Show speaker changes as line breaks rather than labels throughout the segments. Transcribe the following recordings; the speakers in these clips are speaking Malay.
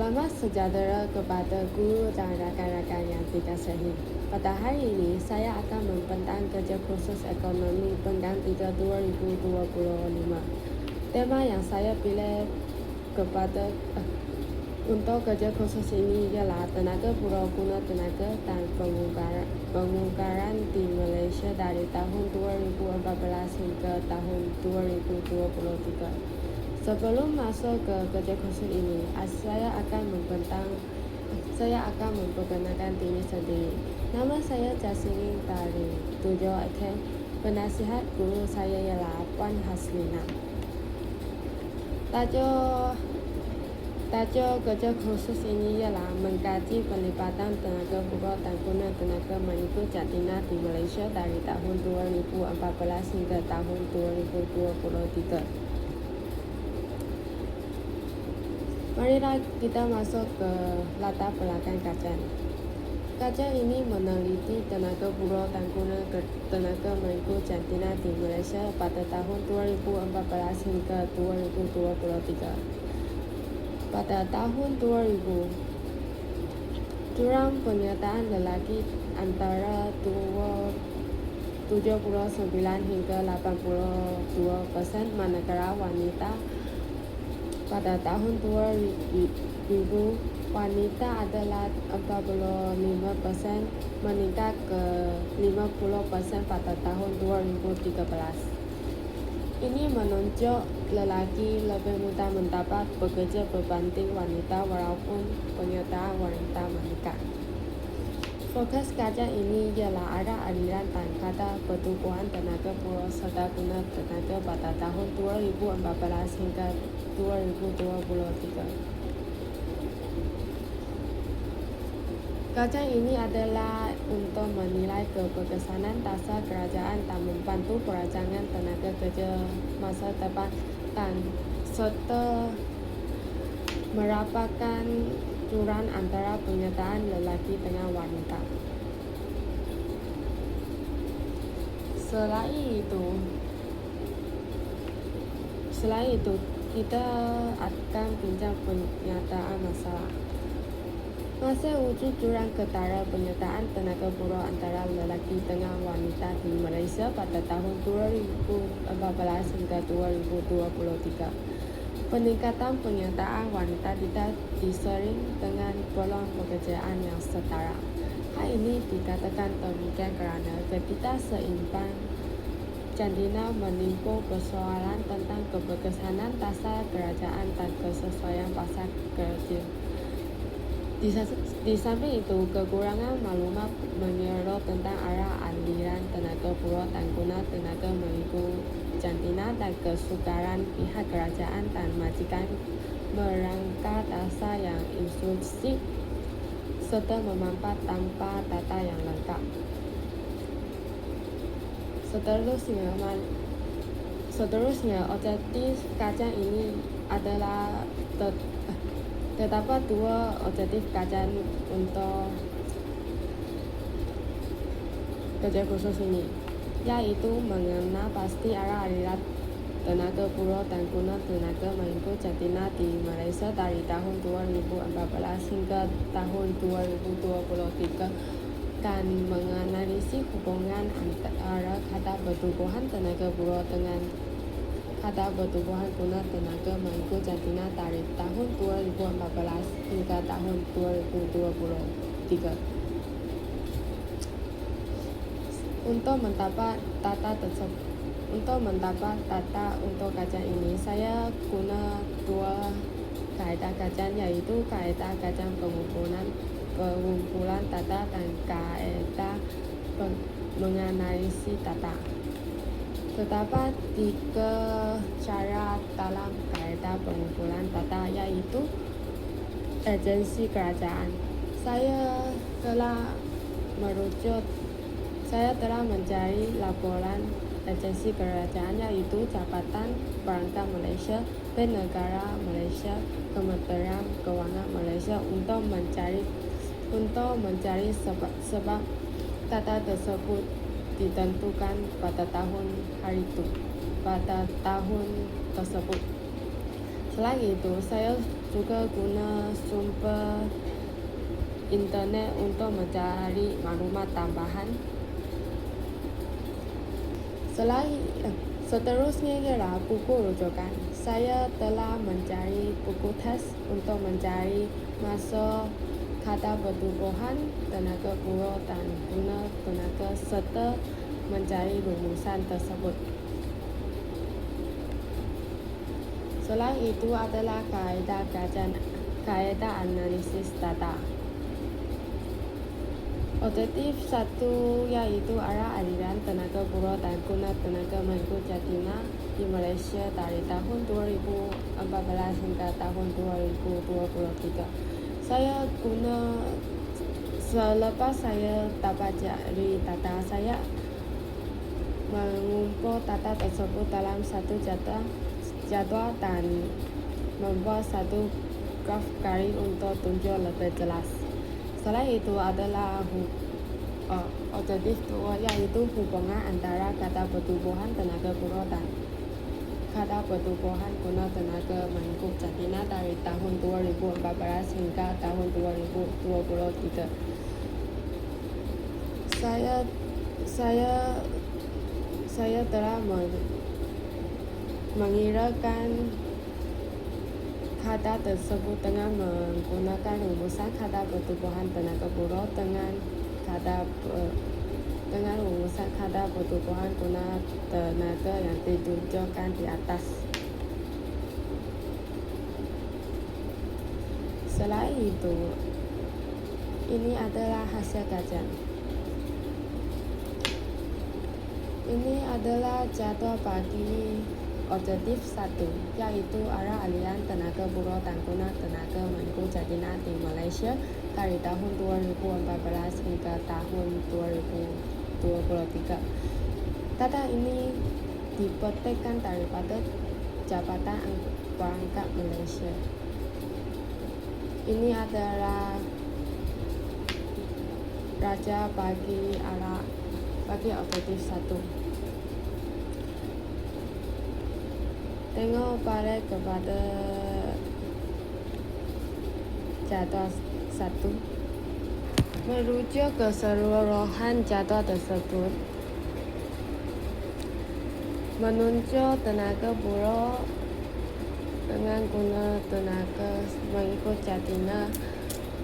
Selamat sejahtera kepada guru dan rakan-rakan yang dikasihi. Pada hari ini, saya akan membentang kerja khusus ekonomi penggang 3 2025. Tema yang saya pilih untuk kerja khusus ini ialah tenaga buruh guna tenaga dan pengunggaran di Malaysia dari tahun 2014 hingga tahun 2023. Sebelum masuk ke kerja khusus ini, saya akan memperkenalkan diri sendiri. Nama saya Jasmine dari Tujuh Aceh. Penasihat guru saya ialah Puan Haslina. Tajuk kerja khusus ini ialah mengkaji pelibatan tenaga buruh dan guna tenaga mengikut jantina di Malaysia dari tahun 2014 hingga tahun 2023. Marilah kita masuk ke latar belakang kajian. Kajian ini meneliti tenaga buruh dan guna tenaga mengikut jantina di Malaysia pada tahun 2014 hingga 2023. Pada tahun 2000, jurang penyertaan lelaki antara 79 hingga 82%, manakala wanita pada tahun 2000 wanita adalah 45%, meningkat ke 50% pada tahun 2013. Ini menunjuk lelaki lebih mudah mendapat pekerja berbanding wanita walaupun penyertaan wanita meningkat. Fokus kajian ini ialah arah aliran dan kadar pertumbuhan tenaga buruh serta guna tenaga pada tahun 2014 hingga 2023. Kajian ini adalah untuk menilai keberkesanan dasar kerajaan dan membantu perancangan tenaga kerja masa depan dan serta merapatkan jurang antara penyertaan lelaki dengan wanita. Selain itu, kita akan bincang penyataan masalah. Masa wujud jurang ketara penyertaan tenaga buruh antara lelaki dengan wanita di Malaysia pada tahun 2014 hingga 2023. Peningkatan penyertaan wanita tidak disertai dengan peluang pekerjaan yang setara. Hal ini dikatakan demikian kerana ketidakseimbang jantina menimbulkan persoalan tentang keberkesanan dasar kerajaan dan kesesuaian pasar kerja. Di samping itu, kekurangan maklumat menyeluruh tentang arah aliran tenaga buruh dan guna tenaga mengikut jantina dan kesukaran pihak kerajaan dan majikan merangka dasar yang inklusif serta memampat tanpa data yang lengkap. Seterusnya, objektif kajian ini adalah terdapat dua objektif kajian untuk kerja khusus ini, yaitu mengenal pasti arah aliran tenaga buruh dan guna tenaga mengikut jantina di Malaysia dari tahun 2014 hingga tahun 2023 dan menganalisis hubungan antara kadar pertumbuhan tenaga buruh dengan kadar pertumbuhan guna tenaga mengikut jantina dari tahun 2014 hingga tahun 2023. Untuk mendapat data untuk kajian ini, saya guna dua kaedah kajian, yaitu kaedah kajian pengumpulan data dan kaedah menganalisis data. Terdapat tiga cara dalam kaedah pengumpulan data, yaitu agensi kerajaan. Saya telah mencari laporan agensi kerajaan, yaitu Jabatan Perangkat Malaysia, Bank Negara Malaysia, Kementerian Kewangan Malaysia untuk mencari sebab data tersebut ditentukan pada tahun tersebut. Selain itu, saya juga guna internet untuk mencari maklumat tambahan. Seterusnya ialah buku rujukan. Saya telah mencari buku teks untuk mencari masuk kata pertumbuhan tenaga buruh dan guna tenaga serta mencari rumusan tersebut. Selain itu adalah kaedah analisis data. Objektif 1 yaitu arah aliran tenaga buruh dan guna tenaga mengikut Jatina di Malaysia dari tahun 2014 hingga tahun 2023. Selepas saya dapat dari data, saya mengumpul data tersebut dalam satu jadwal dan membuat satu graf garis untuk tunjuk lebih jelas. Selain itu adalah objektif 2 yaitu hubungan antara kata pertumbuhan tenaga buruh dan kata pertumbuhan guna tenaga mengikut Jatina dari tahun 2014 hingga tahun 2023. Saya telah mengirakan kata tersebut dengan menggunakan rumusan kata pertumbuhan tenaga buruh dengan rumusan kata pertumbuhan guna tenaga yang ditunjukkan di atas. Selain itu, ini adalah hasil kajian. Ini adalah jadwal bagi objektif 1, yaitu arah aliran tenaga buruh dan guna tenaga mengikut Jatina di Malaysia dari tahun 2014 hingga tahun 2023. Data ini dipetikkan daripada Jabatan Perangkat Malaysia. Ini adalah raja bagi objektif 1. Tengok balik kepada jadwal 1. Merujuk keseluruhan jadwal tersebut, menunjuk tenaga buruh dengan guna tenaga mengikut Jatina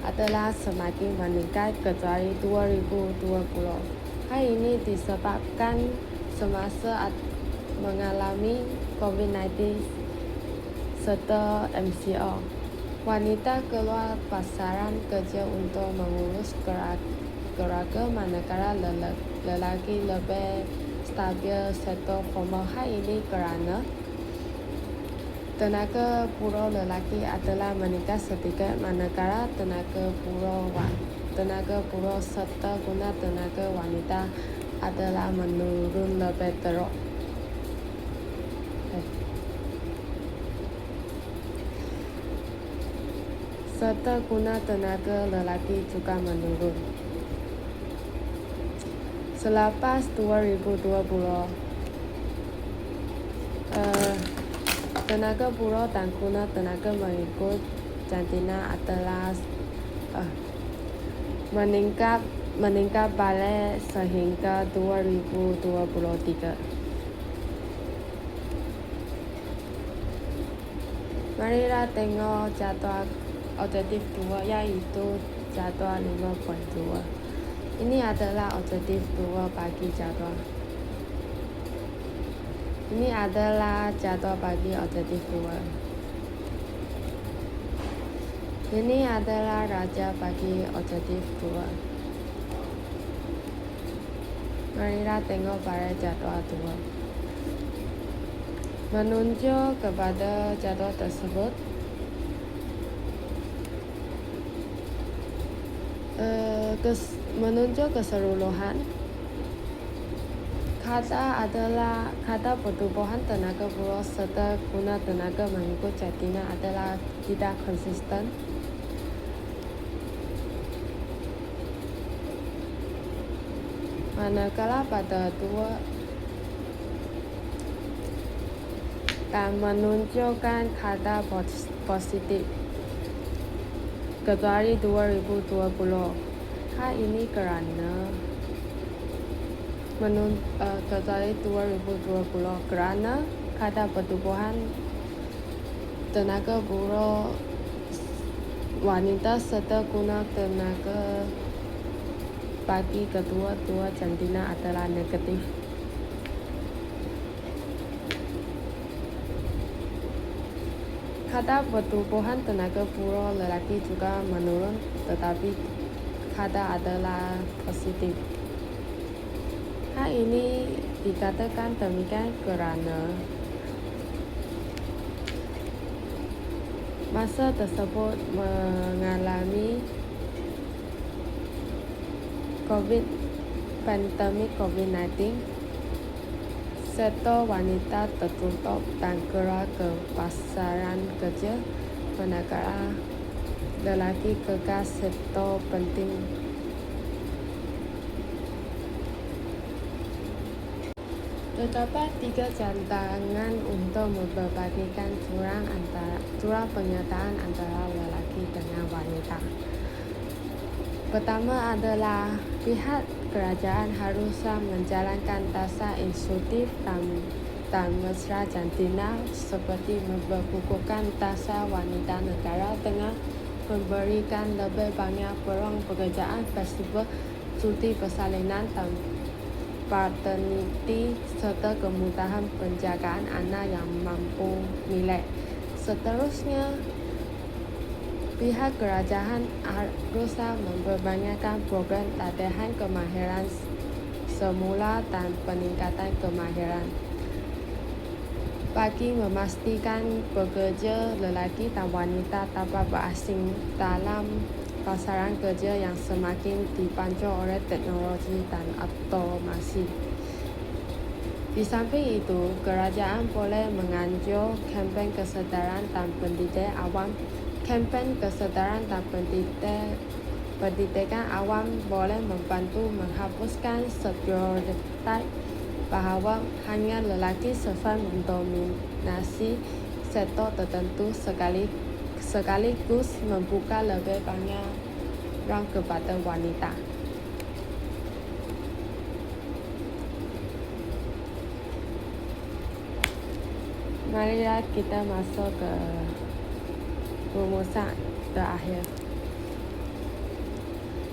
adalah semakin meningkat kecuali 2020. Hal ini disebabkan semasa mengalami COVID-19 serta MCO. Wanita keluar pasaran kerja untuk mengurus keluarga, manakala lelaki lebih stabil sektor formal. Hal ini kerana tenaga buruh lelaki adalah meningkat sedikit, manakala tenaga buruh serta guna tenaga wanita adalah menurun lebih teruk. Serta guna tenaga lelaki juga menurun. Selepas 2020, tenaga buruh dan guna tenaga mengikut Jatina adalah meningkat balik sehingga 2023. Marilah tengok jadwal objektif 2 yaitu jadwal 5.2. Ini adalah objektif 2 bagi jadwal. Ini adalah jadwal bagi objektif 2. Ini adalah raja bagi objektif 2. Marilah tengok pada jadwal 2. Menunjuk kepada jadwal tersebut, menunjuk keseluruhan kata adalah kata pertumbuhan tenaga buruh serta guna tenaga mengikut Jatina adalah tidak konsisten. Manakala pada 2 dan menunjukkan kata positif. Kecuali 2020. Ini kerana kecuali 2020 kerana kata pertubuhan tenaga buruh wanita serta guna tenaga bagi kedua-dua jantina adalah negatif. Kata pertubuhan tenaga buruh lelaki juga menurun, tetapi kata adalah positif. Hal ini dikatakan demikian kerana masa tersebut mengalami pandemik COVID-19, sektor wanita tertutup dan gerak ke pasaran kerja, manakala lelaki kekal sektor penting. Terdapat 3 tantangan untuk memperbagikan jurang penyertaan antara lelaki dengan wanita. Pertama adalah pihak kerajaan haruslah menjalankan dasar instruktif dan mesra jantina seperti memperkukuhkan dasar wanita negara dengan memberikan lebih banyak peluang pekerjaan, festival, cuti persalinan dan paternity serta kemudahan penjagaan anak yang mampu milik. Seterusnya, pihak kerajaan haruslah memperbanyakkan program latihan kemahiran semula dan peningkatan kemahiran bagi memastikan pekerja lelaki dan wanita dapat berasing dalam pasaran kerja yang semakin dipancu oleh teknologi dan otomasi. Di samping itu, kerajaan boleh menganjur kempen kesedaran dan pendidikan awam. Kempen kesedaran dan pendidikan awam boleh membantu menghapuskan stereotip bahawa hanya lelaki sempat mendominasi sektor tertentu sekaligus membuka lebih banyak ruang kepada wanita. Marilah kita masuk ke rumusan terakhir.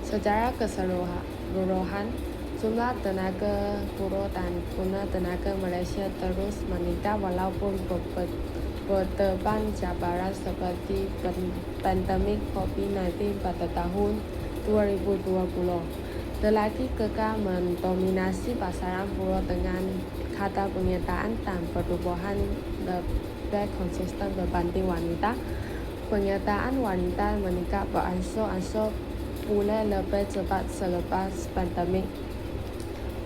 Secara keseluruhan, jumlah tenaga buruh dan guna tenaga Malaysia terus meningkat walaupun berdepan cabaran seperti pandemik COVID-19 pada tahun 2020. Lelaki kekal mendominasi pasaran buruh dengan kata penyertaan dan pertubuhan lebih konsisten berbanding wanita. Penyertaan wanita meningkat beransur-ansur pulih lebih cepat selepas pandemik.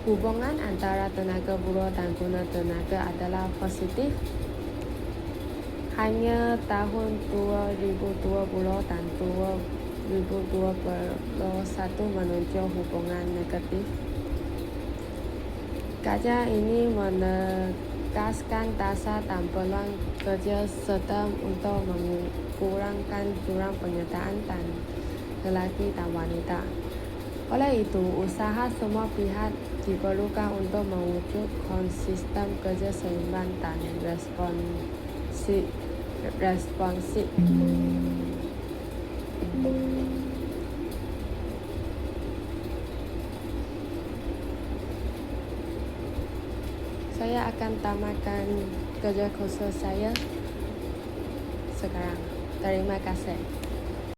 Hubungan antara tenaga buruh dan guna tenaga adalah positif. Hanya tahun 2020 dan 2021 menunjuk hubungan negatif. Kajian ini menegaskan dasar dan peluang kerja serta untuk mengurangkan jurang penyertaan dan lelaki dan wanita. Oleh itu, usaha semua pihak diperlukan untuk mewujudkan sistem kerja seimbang dan responsif. Saya akan tamatkan kerja khusus saya sekarang. Terima kasih.